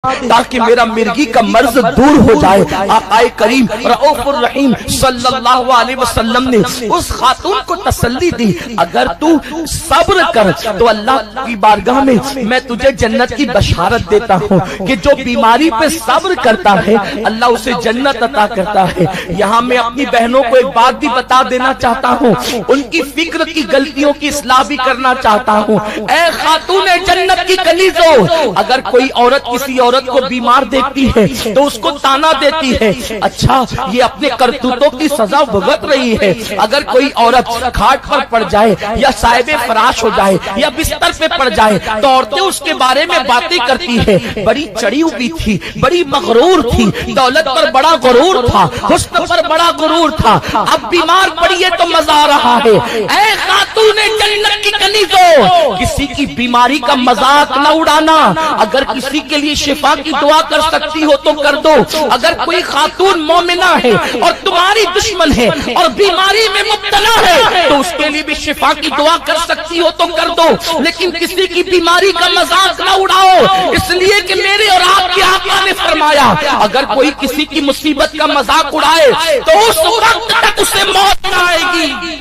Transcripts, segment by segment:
تاکہ میرا مرگی کا مرض دور ہو جائے۔ آقا کریم رؤوف الرحیم صلی اللہ علیہ وسلم نے اس خاتون کو تسلی دی، اگر تو صبر کر تو اللہ کی بارگاہ میں تجھے جنت کی بشارت دیتا ہوں کہ جو بیماری پہ صبر کرتا ہے اللہ اسے جنت عطا کرتا ہے۔ یہاں میں اپنی بہنوں کو ایک بات بھی بتا دینا چاہتا ہوں، ان کی فکر کی غلطیوں کی اصلاح بھی کرنا چاہتا ہوں۔ اے خاتون جنت کی کنیزوں، اگر کوئی عورت کسی عورت کو بیمار دیکھتی ہے تو اس کو تانا دیتی ہے، اچھا یہ اپنے کرتوتوں کی سزا بھگت رہی ہے۔ اگر کوئی عورت کھاٹ پر پڑ جائے یا صاحب فراش ہو جائے یا بستر پہ پڑ جائے تو عورتیں اس کے بارے میں باتیں کرتی ہے، بڑی چڑی ہوئی تھی، بڑی مغرور تھی، دولت پر بڑا غرور تھا، حسن پر بڑا غرور تھا، اب بیمار پڑی ہے تو مزہ آ رہا ہے۔ اے خاتون جنت کی کنیزوں، کسی کی بیماری کا مذاق نہ اڑانا، اگر کسی کے لیے شفا کی دعا کر سکتی ہو تو کر دو۔ اگر کوئی خاتون مومنہ ہے اور تمہاری دشمن ہے اور بیماری میں مبتلا ہے تو اس کے لیے بھی شفا کی دعا کر سکتی ہو تو کر دو، لیکن کسی کی بیماری کا مذاق نہ اڑاؤ، اس لیے کہ میرے اور آپ کے آقا نے فرمایا اگر کوئی کسی کی مصیبت کا مذاق اڑائے تو اس وقت تک اسے موت نہ آئے گی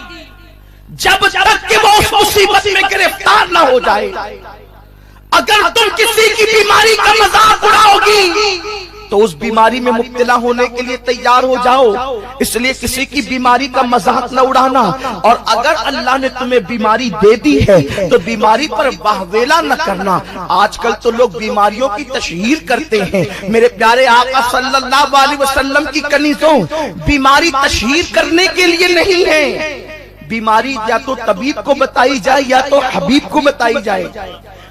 جب تک کہ وہ اس مصیبت میں گرفتار نہ ہو جائے۔ اگر تم کسی کی بیماری کا مذاق اڑاؤ گی تو اس بیماری میں مبتلا ہونے کے لیے تیار ہو جاؤ، اس لیے کسی کی بیماری کا مذاق نہ اڑانا۔ اور اگر اللہ نے تمہیں بیماری دے دی ہے تو بیماری پر واہویلا نہ کرنا۔ آج کل تو لوگ بیماریوں کی تشہیر کرتے ہیں، میرے پیارے آقا صلی اللہ علیہ وسلم کی کنیزوں، بیماری تشہیر کرنے کے لیے نہیں ہے، بیماری یا تو طبیب کو بتائی جائے یا تو حبیب کو بتائی جائے،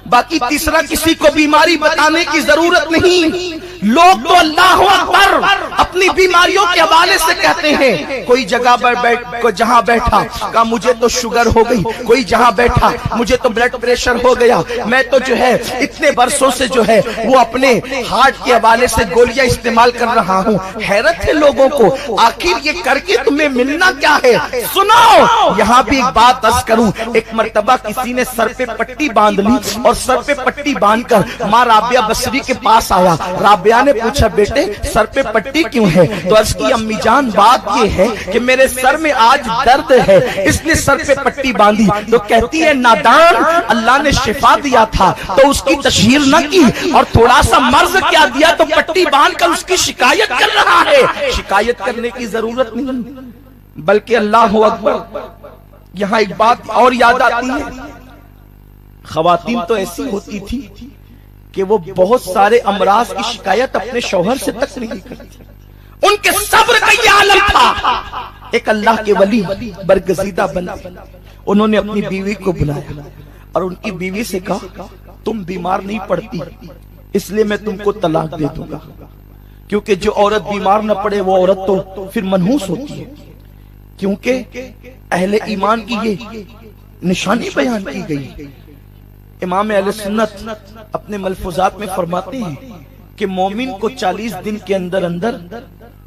باقی تیسرا کسی کو بیماری بتانے کی ضرورت نہیں۔ لوگ تو اللہ اکبر اپنی بیماریوں کے حوالے سے کہتے ہیں، کوئی جگہ پر جہاں بیٹھا کہا مجھے تو شوگر ہو گئی، کوئی جہاں بیٹھا مجھے تو بلڈ پریشر ہو گیا، میں تو جو ہے اتنے برسوں سے جو ہے وہ اپنے ہارٹ کے حوالے سے گولیاں استعمال کر رہا ہوں۔ حیرت ہے لوگوں کو، آخر یہ کر کے تمہیں ملنا کیا ہے؟ سنو یہاں بھی ایک بات عرض کروں، ایک مرتبہ کسی نے سر پہ پٹی باندھ لی اور سر پہ پٹی باندھ کر ماں رابعہ بصری کے پاس آیا۔ رابعہ نے پوچھا بیٹے سر پہ پٹی کیوں ہے؟ تو عرض کی امی جان بات یہ ہے کہ میرے سر میں آج درد ہے اس لیے سر پہ پٹی باندھی۔ تو کہتی ہے نادان، اللہ نے شفا دیا تھا تو اس کی تشہیر نہ کی، اور تھوڑا سا مرض کیا دیا تو پٹی باندھ کر اس کی شکایت کر رہا ہے۔ شکایت کرنے کی ضرورت نہیں، بلکہ اللہ اکبر۔ یہاں ایک بات اور یاد آتی ہے، خواتین تو ایسی ہوتی تھی کہ وہ بہت سارے امراض کی شکایت اپنے شوہر سے تک نہیں کرتی، ان کے صبر کا یہ عالم تھا۔ ایک اللہ کے ولی برگزیدہ بندے، انہوں نے اپنی بیوی کو بلایا اور ان کی بیوی سے کہا تم بیمار نہیں پڑتی اس لیے میں تم کو طلاق دے دوں گا، کیونکہ جو عورت بیمار نہ پڑے وہ عورت تو پھر منحوس ہوتی ہے۔ کیونکہ اہل ایمان کی یہ نشانی بیان کی گئی۔ امام اہل سنت اپنے ملفوظات میں فرماتے ہیں کہ مومن کو 40 دن کے اندر اندر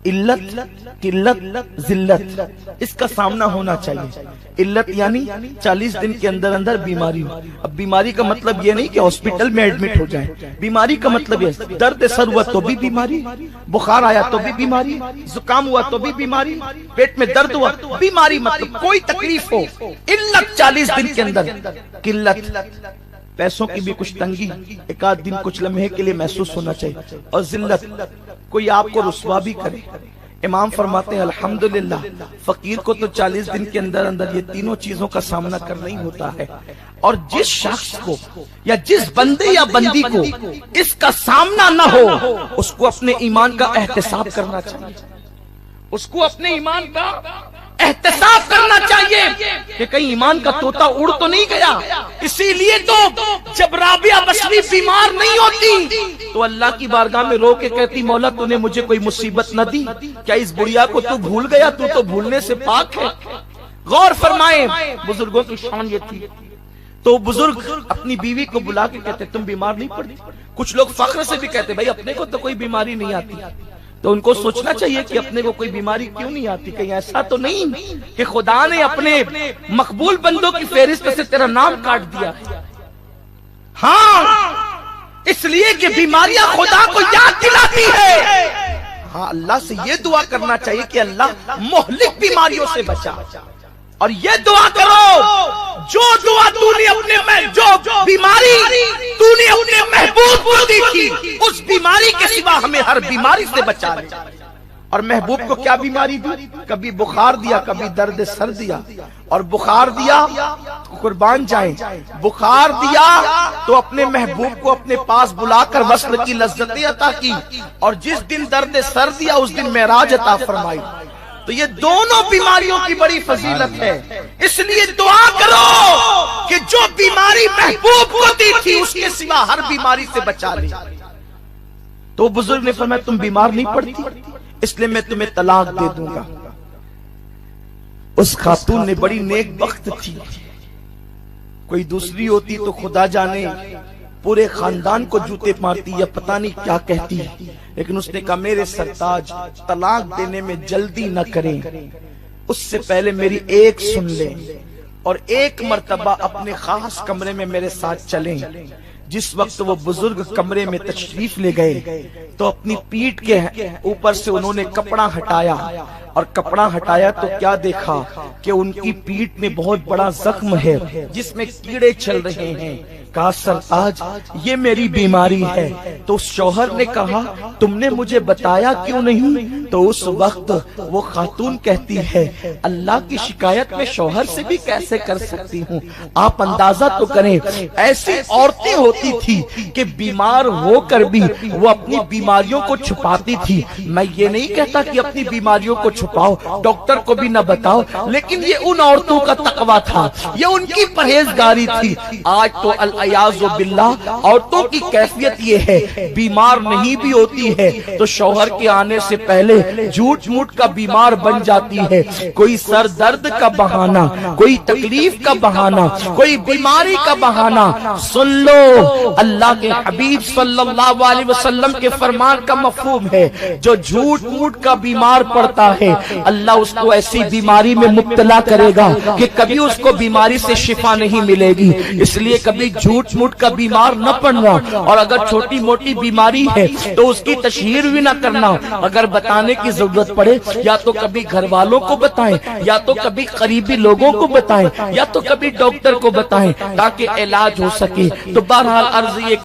علت، قلت، ذلت اس کا سامنا ہونا چاہیے۔ علت یعنی 40 دن کے اندر اندر بیماری ہو۔ اب بیماری کا مطلب یہ نہیں کہ ہاسپٹل میں ایڈمٹ ہو جائے، بیماری کا مطلب یہ درد سر ہوا تو بھی بیماری، بخار آیا تو بھی بیماری، زکام ہوا تو بھی بیماری، پیٹ میں درد ہوا بیماری، مطلب کوئی تکلیف ہو۔ علت 40 دن کے اندر، قلت پیسوں کی بھی کچھ تنگی ایک آدھ دن کچھ لمحے کے لیے محسوس ہونا چاہیے، اور ذلت کوئی آپ کو رسوا بھی کرے۔ امام فرماتے ہیں الحمدللہ فقیر کو تو 40 دن کے اندر اندر یہ تینوں چیزوں کا سامنا کرنا ہی ہوتا ہے، اور جس شخص کو یا جس بندے یا بندی کو اس کا سامنا نہ ہو اس کو اپنے ایمان کا احتساب کرنا چاہیے، اس کو اپنے ایمان کا احتساب کرنا چاہیے کہ کہیں ایمان کا طوطا اڑ تو نہیں گیا۔ اسی لیے تو جب رابعہ بصری بیمار نہیں ہوتی تو اللہ کی بارگاہ میں رو کے کہتی مولا تو نے مجھے کوئی مصیبت نہ دی، کیا اس بڑھیا کو تو بھول گیا؟ تو تو بھولنے سے پاک ہے۔ غور فرمائیں، بزرگوں کی شان یہ تھی۔ تو بزرگ اپنی بیوی کو بلا کے کہتے تم بیمار نہیں پڑتی؟ کچھ لوگ فخر سے بھی کہتے بھائی اپنے کو تو کوئی بیماری نہیں آتی، تو ان کو سوچنا چاہیے کہ اپنے کو کوئی بیماری کیوں نہیں آتی، کہیں ایسا تو نہیں کہ خدا نے اپنے مقبول بندوں کی فہرست سے تیرا نام کاٹ دیا۔ ہاں اس لیے کہ بیماریاں خدا کو یاد دلاتی ہے. ہاں اللہ سے یہ دعا کرنا چاہیے کہ اللہ مہلک بیماریوں سے بچا. اور یہ دعا کرو جو دعا تو نے اپنے جو بیماری تو نے اپنے محبوب کو دی تھی اس بیماری کے سوا ہمیں ہر بیماری سے بچا لے. اور محبوب کو کیا بیماری دی؟ کبھی بخار دیا، کبھی درد سر دیا. اور بخار دیا قربان جائیں، بخار دیا تو اپنے محبوب کو اپنے پاس بلا کر وصل کی لذتیں عطا کی، اور جس دن درد سر دیا اس دن معراج عطا فرمائی. تو یہ دونوں بیماریوں کی بڑی فضیلت ہے. اس لیے دعا کرو کہ جو بیماری محبوب کو دی تھی اس کے سوا ہر بیماری سے بچا لے. تو بزرگ نے فرمایا تم بیمار نہیں پڑتی اس لیے میں تمہیں طلاق دے دوں گا. اس خاتون نے بڑی نیک بخت تھی، کوئی دوسری ہوتی تو خدا جانے پورے خاندان کو جوتے مارتی یا پتہ نہیں کیا کہتی، لیکن اس نے کہا میرے سرتاج طلاق دینے میں جلدی نہ کریں، اس سے پہلے میری ایک سن لیں اور ایک مرتبہ اپنے خاص کمرے میں میرے ساتھ چلیں. جس وقت وہ بزرگ کمرے میں تشریف لے گئے تو اپنی پیٹھ کے اوپر سے انہوں نے کپڑا ہٹایا، اور کپڑا ہٹایا تو کیا دیکھا کہ ان کی پیٹھ میں بہت بڑا زخم ہے جس میں کیڑے چل رہے ہیں. کہا سرتاج یہ میری بیماری ہے. تو شوہر نے کہا تم نے مجھے بتایا کیوں نہیں؟ تو اس وقت وہ خاتون کہتی ہے اللہ کی شکایت میں شوہر سے بھی کیسے کر سکتی ہوں. آپ اندازہ تو کریں ایسی عورتیں ہوتی تھی کہ بیمار ہو کر بھی وہ اپنی بیماریوں کو چھپاتی تھی. میں یہ نہیں کہتا کہ اپنی بیماریوں کو چھپاؤ، ڈاکٹر کو بھی نہ بتاؤ، لیکن یہ ان عورتوں کا تقویٰ تھا، یہ ان کی پرہیزگاری تھی. آج تو الیاذ باللہ عورتوں کی کیفیت یہ ہے بیمار نہیں بھی ہوتی ہے تو شوہر کے آنے سے پہلے جھوٹ موٹ کا بیمار بن جاتی ہے. کوئی سر درد کا بہانہ، کوئی تکلیف کا بہانہ، کوئی بیماری کا بہانہ. سن لو اللہ کے حبیب صلی اللہ علیہ وسلم کے فرمان کا مفہوم ہے جو جھوٹ موٹ کا بیمار پڑتا ہے اللہ اس کو ایسی بیماری میں مبتلا کرے گا کہ کبھی اس کو بیماری سے شفا نہیں ملے گی. اس لیے کبھی جھوٹ موٹ کا بیمار نہ پڑنا، اور اگر چھوٹی موٹی بیماری ہے تو اس کی تشہیر بھی نہ کرنا. اگر بتانے کی ضرورت پڑے یا تو کبھی گھر والوں کو بتائیں، یا تو کبھی قریبی لوگوں کو بتائیں، یا تو کبھی ڈاکٹر کو بتائیں تاکہ علاج ہو سکے. تو بہرحال عرض یہ